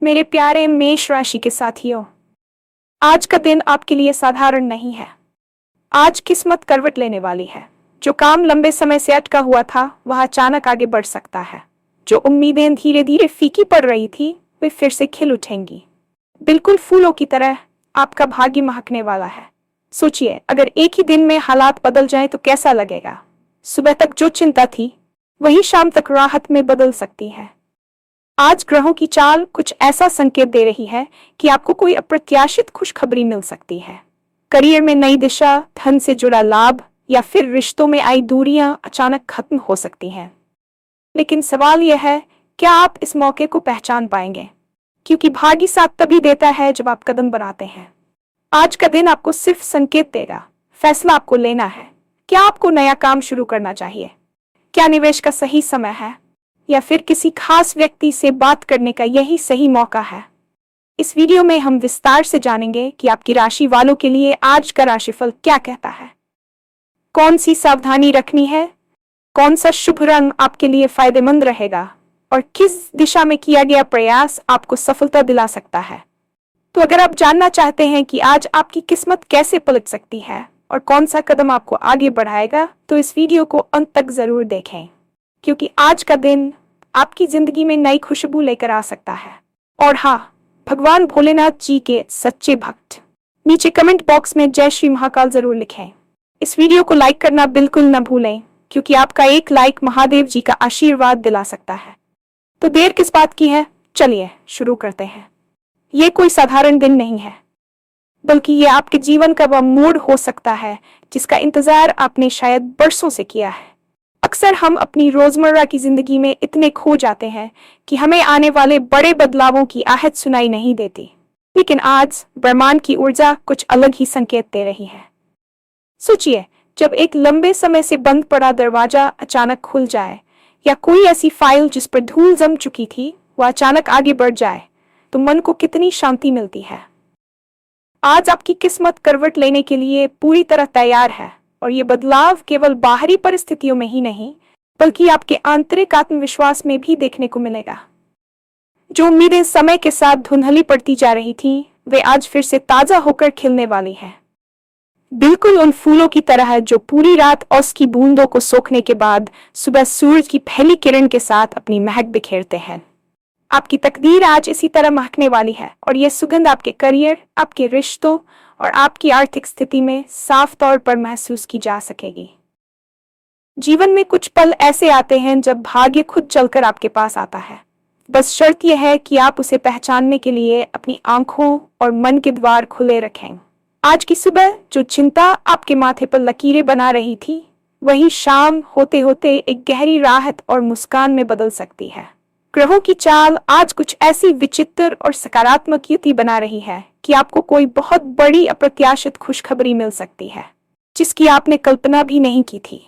मेरे प्यारे मेष राशि के साथियों, आज का दिन आपके लिए साधारण नहीं है। आज किस्मत करवट लेने वाली है। जो काम लंबे समय से अटका हुआ था वह अचानक आगे बढ़ सकता है। जो उम्मीदें धीरे धीरे फीकी पड़ रही थी वे फिर से खिल उठेंगी। बिल्कुल फूलों की तरह आपका भाग्य महकने वाला है। सोचिए, अगर एक ही दिन में हालात बदल जाएं तो कैसा लगेगा। सुबह तक जो चिंता थी वही शाम तक राहत में बदल सकती है। आज ग्रहों की चाल कुछ ऐसा संकेत दे रही है कि आपको कोई अप्रत्याशित खुशखबरी मिल सकती है। करियर में नई दिशा, धन से जुड़ा लाभ या फिर रिश्तों में आई दूरियां अचानक खत्म हो सकती हैं। लेकिन सवाल यह है, क्या आप इस मौके को पहचान पाएंगे? क्योंकि भाग्य साथ तभी देता है जब आप कदम बढ़ाते हैं। आज का दिन आपको सिर्फ संकेत देगा, फैसला आपको लेना है। क्या आपको नया काम शुरू करना चाहिए? क्या निवेश का सही समय है? या फिर किसी खास व्यक्ति से बात करने का यही सही मौका है? इस वीडियो में हम विस्तार से जानेंगे कि आपकी राशि वालों के लिए आज का राशिफल क्या कहता है। कौन सी सावधानी रखनी है, कौन सा शुभ रंग आपके लिए फायदेमंद रहेगा और किस दिशा में किया गया प्रयास आपको सफलता दिला सकता है। तो अगर आप जानना चाहते हैं कि आज आपकी किस्मत कैसे पलट सकती है और कौन सा कदम आपको आगे बढ़ाएगा, तो इस वीडियो को अंत तक जरूर देखें, क्योंकि आज का दिन आपकी जिंदगी में नई खुशबू लेकर आ सकता है। और हाँ, भगवान भोलेनाथ जी के सच्चे भक्त नीचे कमेंट बॉक्स में जय श्री महाकाल जरूर लिखें। इस वीडियो को लाइक करना बिल्कुल न भूलें, क्योंकि आपका एक लाइक महादेव जी का आशीर्वाद दिला सकता है। तो देर किस बात की है, चलिए शुरू करते हैं। ये कोई साधारण दिन नहीं है, बल्कि ये आपके जीवन का वह मोड़ हो सकता है जिसका इंतजार आपने शायद बरसों से किया है। अक्सर हम अपनी रोजमर्रा की जिंदगी में इतने खो जाते हैं कि हमें आने वाले बड़े बदलावों की आहट सुनाई नहीं देती। लेकिन आज ब्रह्मांड की ऊर्जा कुछ अलग ही संकेत दे रही है। सोचिए, जब एक लंबे समय से बंद पड़ा दरवाजा अचानक खुल जाए, या कोई ऐसी फाइल जिस पर धूल जम चुकी थी वह अचानक आगे बढ़ जाए, तो मन को कितनी शांति मिलती है। आज आपकी किस्मत करवट लेने के लिए पूरी तरह तैयार है, और ये बदलाव केवल बाहरी परिस्थितियों में ही नहीं, बल्कि आपके आंतरिक आत्मविश्वास में भी देखने को मिलेगा। जो उम्मीदें समय के साथ धुंधली पड़ती जा रही थीं, वे आज फिर से ताजा होकर खिलने वाली हैं। बिल्कुल उन फूलों की तरह जो पूरी रात ओस की बूंदों को सोखने के बाद सुबह सूरज की पहली किरण के साथ अपनी महक बिखेरते हैं। आपकी तकदीर आज इसी तरह महकने वाली है, और यह सुगंध आपके करियर, आपके रिश्तों और आपकी आर्थिक स्थिति में साफ तौर पर महसूस की जा सकेगी। जीवन में कुछ पल ऐसे आते हैं जब भाग्य खुद चलकर आपके पास आता है। बस शर्त यह है कि आप उसे पहचानने के लिए अपनी आंखों और मन के द्वार खुले रखें। आज की सुबह जो चिंता आपके माथे पर लकीरें बना रही थी, वही शाम होते होते एक गहरी राहत और मुस्कान में बदल सकती है। ग्रहों की चाल आज कुछ ऐसी विचित्र और सकारात्मक युति बना रही है कि आपको कोई बहुत बड़ी अप्रत्याशित खुशखबरी मिल सकती है, जिसकी आपने कल्पना भी नहीं की थी।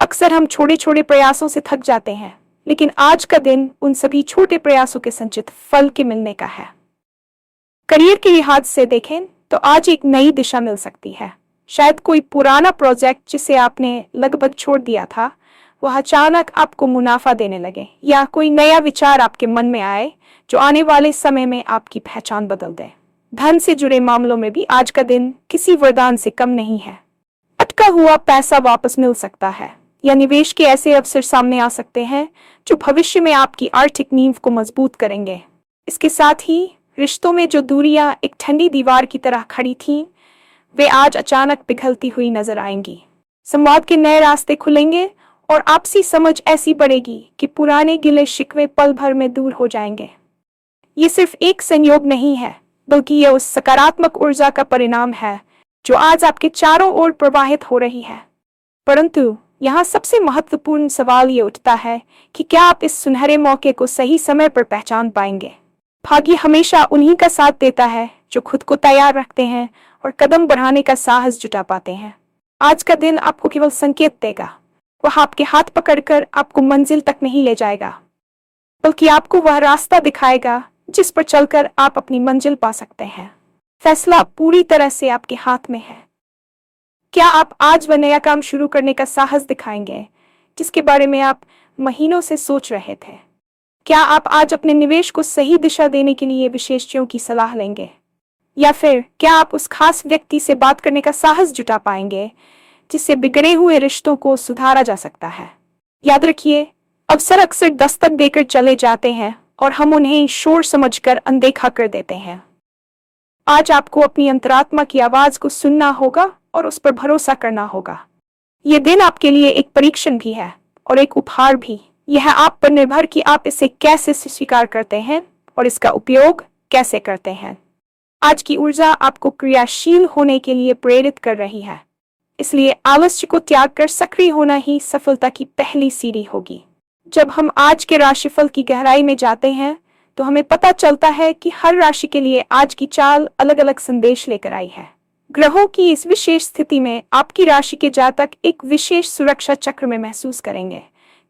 अक्सर हम छोटे छोटे प्रयासों से थक जाते हैं, लेकिन आज का दिन उन सभी छोटे प्रयासों के संचित फल के मिलने का है। करियर के लिहाज से देखें तो आज एक नई दिशा मिल सकती है। शायद कोई पुराना प्रोजेक्ट जिसे आपने लगभग छोड़ दिया था, वह अचानक आपको मुनाफा देने लगे, या कोई नया विचार आपके मन में आए जो आने वाले समय में आपकी पहचान बदल दे। धन से जुड़े मामलों में भी आज का दिन किसी वरदान से कम नहीं है। अटका हुआ पैसा वापस मिल सकता है, या निवेश के ऐसे अवसर सामने आ सकते हैं जो भविष्य में आपकी आर्थिक नींव को मजबूत करेंगे। इसके साथ ही रिश्तों में जो दूरियां एक ठंडी दीवार की तरह खड़ी थीं, वे आज अचानक पिघलती हुई नजर आएंगी। संवाद के नए रास्ते खुलेंगे और आपसी समझ ऐसी बढ़ेगी कि पुराने गिले शिकवे पल भर में दूर हो जाएंगे। ये सिर्फ एक संयोग नहीं है, बल्कि यह उस सकारात्मक ऊर्जा का परिणाम है जो आज आपके चारों ओर प्रवाहित हो रही है। परंतु यहाँ सबसे महत्वपूर्ण सवाल ये उठता है कि क्या आप इस सुनहरे मौके को सही समय पर पहचान पाएंगे। भाग्य हमेशा उन्हीं का साथ देता है जो खुद को तैयार रखते हैं और कदम बढ़ाने का साहस जुटा पाते हैं। आज का दिन आपको केवल संकेत देगा, वह आपके हाथ पकड़कर आपको मंजिल तक नहीं ले जाएगा, बल्कि आपको वह रास्ता दिखाएगा जिस पर चलकर आप अपनी मंजिल पा सकते हैं। फैसला पूरी तरह से आपके हाथ में है। क्या आप आज वह नया काम शुरू करने का साहस दिखाएंगे जिसके बारे में आप महीनों से सोच रहे थे? क्या आप आज अपने निवेश को सही दिशा देने के लिए विशेषज्ञों की सलाह लेंगे? या फिर क्या आप उस खास व्यक्ति से बात करने का साहस जुटा पाएंगे जिससे बिगड़े हुए रिश्तों को सुधारा जा सकता है? याद रखिए, अवसर अक्सर दस्तक देकर चले जाते हैं और हम उन्हें शोर समझकर अनदेखा कर देते हैं। आज आपको अपनी अंतरात्मा की आवाज को सुनना होगा और उस पर भरोसा करना होगा। ये दिन आपके लिए एक परीक्षण भी है और एक उपहार भी। यह आप पर निर्भर कि आप इसे कैसे स्वीकार करते हैं और इसका उपयोग कैसे करते हैं। आज की ऊर्जा आपको क्रियाशील होने के लिए प्रेरित कर रही है, इसलिए आलस्य को त्याग कर सक्रिय होना ही सफलता की पहली सीढ़ी होगी। जब हम आज के राशिफल की गहराई में जाते हैं तो हमें पता चलता है कि हर राशि के लिए आज की चाल अलग अलग संदेश लेकर आई है। ग्रहों की इस विशेष स्थिति में आपकी राशि के जातक एक विशेष सुरक्षा चक्र में महसूस करेंगे,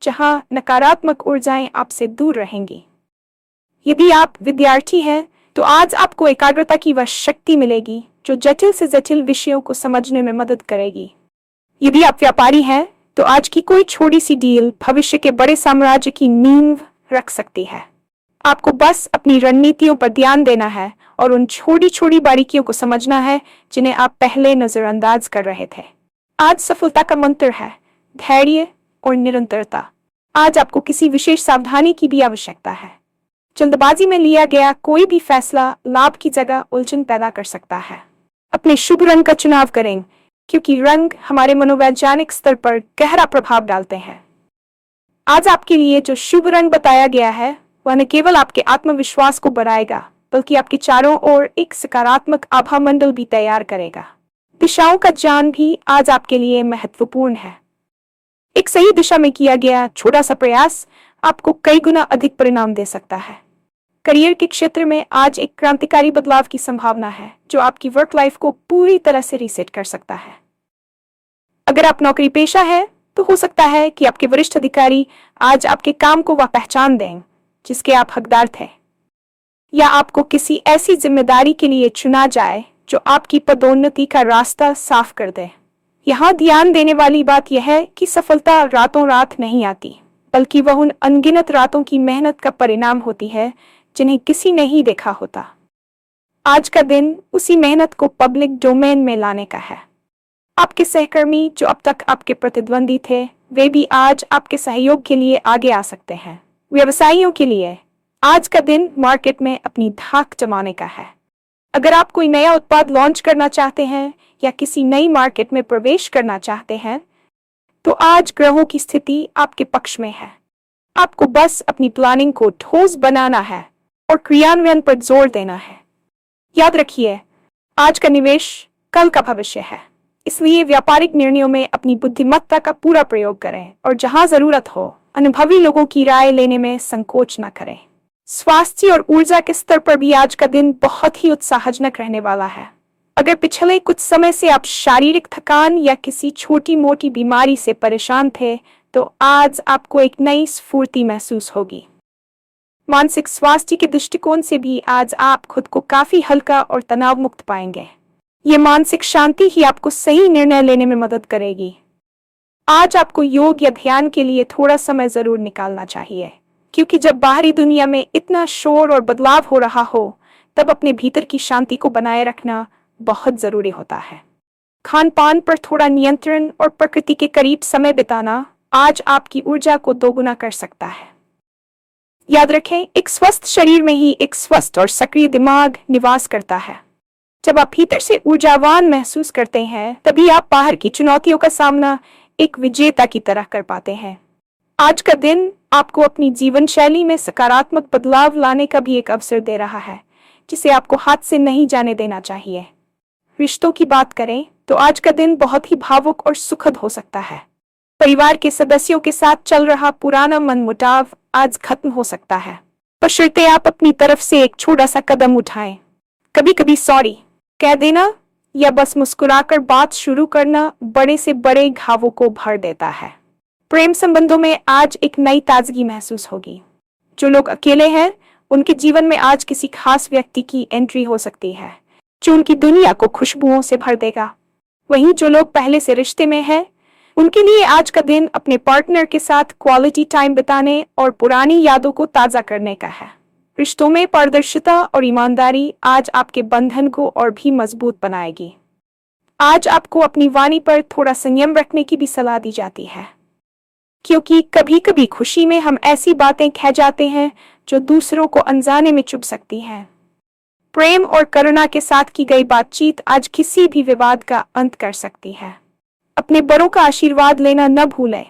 जहां नकारात्मक ऊर्जाएं आपसे दूर रहेंगी। यदि आप विद्यार्थी हैं तो आज आपको एकाग्रता की वह शक्ति मिलेगी जो जटिल से जटिल विषयों को समझने में मदद करेगी। यदि आप व्यापारी हैं तो आज की कोई छोटी सी डील भविष्य के बड़े साम्राज्य की नींव रख सकती है। आपको बस अपनी रणनीतियों पर ध्यान देना है और उन छोटी छोटी बारीकियों को समझना है जिन्हें आप पहले नजरअंदाज कर रहे थे। आज सफलता का मंत्र है धैर्य और निरंतरता। आज आपको किसी विशेष सावधानी की भी आवश्यकता है। जल्दबाजी में लिया गया कोई भी फैसला लाभ की जगह उलझन पैदा कर सकता है। अपने शुभ रंग का चुनाव करें, क्योंकि रंग हमारे मनोवैज्ञानिक स्तर पर गहरा प्रभाव डालते हैं। आज आपके लिए जो शुभ रंग बताया गया है वह न केवल आपके आत्मविश्वास को बढ़ाएगा, बल्कि आपके चारों ओर एक सकारात्मक आभा मंडल भी तैयार करेगा। दिशाओं का ज्ञान भी आज आपके लिए महत्वपूर्ण है। एक सही दिशा में किया गया छोटा सा प्रयास आपको कई गुना अधिक परिणाम दे सकता है। करियर के क्षेत्र में आज एक क्रांतिकारी बदलाव की संभावना है जो आपकी वर्क लाइफ को पूरी तरह से रीसेट कर सकता है। अगर आप नौकरी पेशा है तो हो सकता है कि आपके वरिष्ठ अधिकारी आज आपके काम को वह पहचान दें जिसके आप हकदार थे, या आपको किसी ऐसी जिम्मेदारी के लिए चुना जाए जो आपकी पदोन्नति का रास्ता साफ कर दे। यहाँ ध्यान देने वाली बात यह है कि सफलता रातों रात नहीं आती, बल्कि वह उन अनगिनत रातों की मेहनत का परिणाम होती है जिन्हें किसी ने ही देखा होता। आज का दिन उसी मेहनत को पब्लिक डोमेन में लाने का है। आपके सहकर्मी जो अब तक आपके प्रतिद्वंदी थे, वे भी आज आपके सहयोग के लिए आगे आ सकते हैं। व्यवसायियों के लिए आज का दिन मार्केट में अपनी धाक जमाने का है। अगर आप कोई नया उत्पाद लॉन्च करना चाहते हैं या किसी नई मार्केट में प्रवेश करना चाहते हैं तो आज ग्रहों की स्थिति आपके पक्ष में है। आपको बस अपनी प्लानिंग को ठोस बनाना है और क्रियान्वयन पर जोर देना है। याद रखिए, आज का निवेश कल का भविष्य है, इसलिए व्यापारिक निर्णयों में अपनी बुद्धिमत्ता का पूरा प्रयोग करें और जहां जरूरत हो अनुभवी लोगों की राय लेने में संकोच न करें। स्वास्थ्य और ऊर्जा के स्तर पर भी आज का दिन बहुत ही उत्साहजनक रहने वाला है। अगर पिछले कुछ समय से आप शारीरिक थकान या किसी छोटी मोटी बीमारी से परेशान थे तो आज आपको एक नई स्फूर्ति महसूस होगी। मानसिक स्वास्थ्य के दृष्टिकोण से भी आज आप खुद को काफी हल्का और तनाव मुक्त पाएंगे। ये मानसिक शांति ही आपको सही निर्णय लेने में मदद करेगी। आज आपको योग या ध्यान के लिए थोड़ा समय जरूर निकालना चाहिए, क्योंकि जब बाहरी दुनिया में इतना शोर और बदलाव हो रहा हो तब अपने भीतर की शांति को बनाए रखना बहुत जरूरी होता है। खान पान पर थोड़ा नियंत्रण और प्रकृति के करीब समय बिताना आज आपकी ऊर्जा को दोगुना कर सकता है। याद रखें, एक स्वस्थ शरीर में ही एक स्वस्थ और सक्रिय दिमाग निवास करता है। जब आप भीतर से ऊर्जावान महसूस करते हैं तभी आप बाहर की चुनौतियों का सामना एक विजेता की तरह कर पाते हैं। आज का दिन आपको अपनी जीवन शैली में सकारात्मक बदलाव लाने का भी एक अवसर दे रहा है, जिसे आपको हाथ से नहीं जाने देना चाहिए। रिश्तों की बात करें तो आज का दिन बहुत ही भावुक और सुखद हो सकता है। परिवार के सदस्यों के साथ चल रहा पुराना मनमुटाव आज खत्म हो सकता है, बशर्ते आप अपनी तरफ से एक छोटा सा कदम उठाएं। कभी कभी सॉरी कह देना या बस मुस्कुराकर बात शुरू करना बड़े से बड़े घावों को भर देता है। प्रेम संबंधों में आज एक नई ताजगी महसूस होगी। जो लोग अकेले हैं उनके जीवन में आज किसी खास व्यक्ति की एंट्री हो सकती है जो उनकी दुनिया को खुशबुओं से भर देगा। वहीं जो लोग पहले से रिश्ते में हैं उनके लिए आज का दिन अपने पार्टनर के साथ क्वालिटी टाइम बिताने और पुरानी यादों को ताजा करने का है। रिश्तों में पारदर्शिता और ईमानदारी आज आपके बंधन को और भी मजबूत बनाएगी। आज आपको अपनी वाणी पर थोड़ा संयम रखने की भी सलाह दी जाती है, क्योंकि कभी कभी खुशी में हम ऐसी बातें कह जाते हैं जो दूसरों को अनजाने में चुभ सकती हैं। प्रेम और करुणा के साथ की गई बातचीत आज किसी भी विवाद का अंत कर सकती है। अपने बड़ों का आशीर्वाद लेना न भूलें,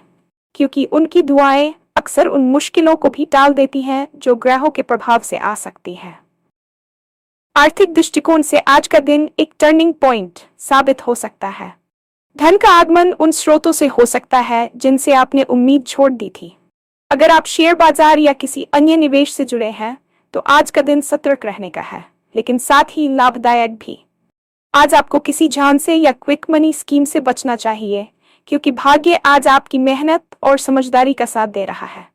क्योंकि उनकी दुआएं अक्सर उन मुश्किलों को भी टाल देती हैं जो ग्रहों के प्रभाव से आ सकती है। आर्थिक दृष्टिकोण से आज का दिन एक टर्निंग पॉइंट साबित हो सकता है। धन का आगमन उन स्रोतों से हो सकता है जिनसे आपने उम्मीद छोड़ दी थी। अगर आप शेयर बाजार या किसी अन्य निवेश से जुड़े हैं तो आज का दिन सतर्क रहने का है, लेकिन साथ ही लाभदायक भी। आज आपको किसी झांसे या क्विक मनी स्कीम से बचना चाहिए, क्योंकि भाग्य आज आपकी मेहनत और समझदारी का साथ दे रहा है,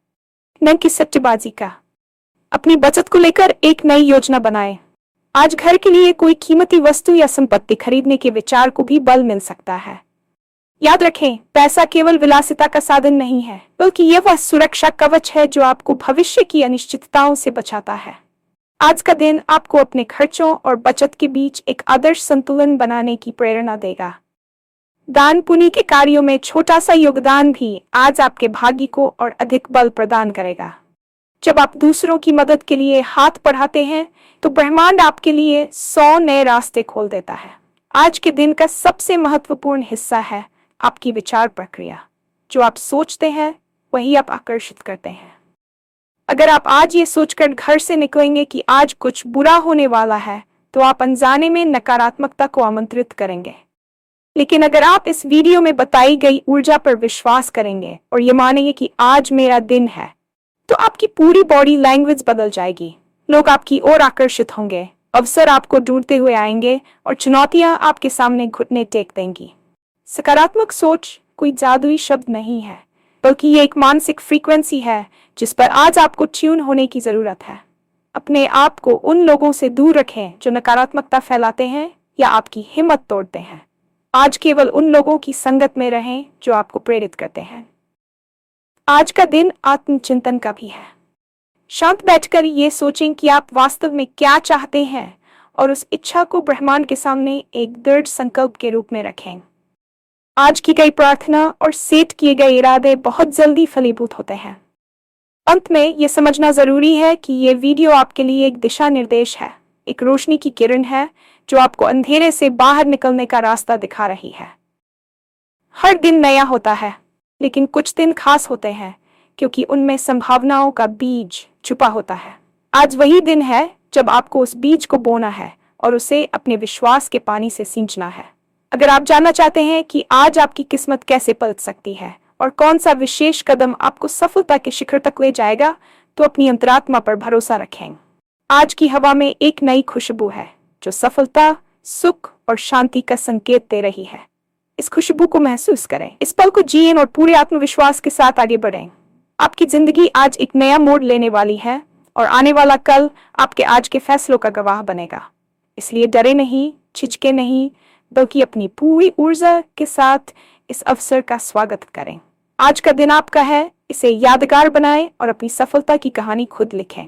न कि सट्टेबाजी का। अपनी बचत को लेकर एक नई योजना बनाएं। आज घर के लिए कोई कीमती वस्तु या संपत्ति खरीदने के विचार को भी बल मिल सकता है। याद रखें, पैसा केवल विलासिता का साधन नहीं है, बल्कि यह वह सुरक्षा कवच है जो आपको भविष्य की अनिश्चितताओं से बचाता है। आज का दिन आपको अपने खर्चों और बचत के बीच एक आदर्श संतुलन बनाने की प्रेरणा देगा। दान पुण्य के कार्यों में छोटा सा योगदान भी आज आपके भाग्य को और अधिक बल प्रदान करेगा। जब आप दूसरों की मदद के लिए हाथ बढ़ाते हैं तो ब्रह्मांड आपके लिए 100 नए रास्ते खोल देता है। आज के दिन का सबसे महत्वपूर्ण हिस्सा है आपकी विचार प्रक्रिया। जो आप सोचते हैं वही आप आकर्षित करते हैं। अगर आप आज ये सोचकर घर से निकलेंगे कि आज कुछ बुरा होने वाला है, तो आप अनजाने में नकारात्मकता को आमंत्रित करेंगे। लेकिन अगर आप इस वीडियो में बताई गई ऊर्जा पर विश्वास करेंगे और ये मानेंगे कि आज मेरा दिन है, तो आपकी पूरी बॉडी लैंग्वेज बदल जाएगी। लोग आपकी ओर आकर्षित होंगे, अवसर आपको ढूंढते हुए आएंगे और चुनौतियां आपके सामने घुटने टेक देंगी। सकारात्मक सोच कोई जादुई शब्द नहीं है, बल्कि ये एक मानसिक फ्रीक्वेंसी है जिस पर आज आपको ट्यून होने की जरूरत है। अपने आप को उन लोगों से दूर रखें जो नकारात्मकता फैलाते हैं या आपकी हिम्मत तोड़ते हैं। आज केवल उन लोगों की संगत में रहें जो आपको प्रेरित करते हैं। आज का दिन आत्मचिंतन का भी है। शांत बैठकर ये सोचें कि आप वास्तव में क्या चाहते हैं और उस इच्छा को ब्रह्मांड के सामने एक दृढ़ संकल्प के रूप में रखें। आज की गई प्रार्थना और सेट किए गए इरादे बहुत जल्दी फलीभूत होते हैं। अंत में ये समझना जरूरी है कि ये वीडियो आपके लिए एक दिशा निर्देश है, एक रोशनी की किरण है जो आपको अंधेरे से बाहर निकलने का रास्ता दिखा रही है। हर दिन नया होता है, लेकिन कुछ दिन खास होते हैं क्योंकि उनमें संभावनाओं का बीज छुपा होता है। आज वही दिन है जब आपको उस बीज को बोना है और उसे अपने विश्वास के पानी से सींचना है। अगर आप जानना चाहते हैं कि आज आपकी किस्मत कैसे पलट सकती है और कौन सा विशेष कदम आपको सफलता के शिखर तक ले जाएगा, तो अपनी अंतरात्मा पर भरोसा रखें। आज की हवा में एक नई खुशबू है जो सफलता, सुख और शांति का संकेत दे रही है। इस खुशबू को महसूस करें, इस पल को जिएं और पूरे आत्मविश्वास के साथ आगे बढ़ें। आपकी जिंदगी आज एक नया मोड़ लेने वाली है और आने वाला कल आपके आज के फैसलों का गवाह बनेगा। इसलिए डरे नहीं, झिझके नहीं, बल्कि अपनी पूरी ऊर्जा के साथ इस अवसर का स्वागत करें। आज का दिन आपका है, इसे यादगार बनाएं और अपनी सफलता की कहानी खुद लिखें।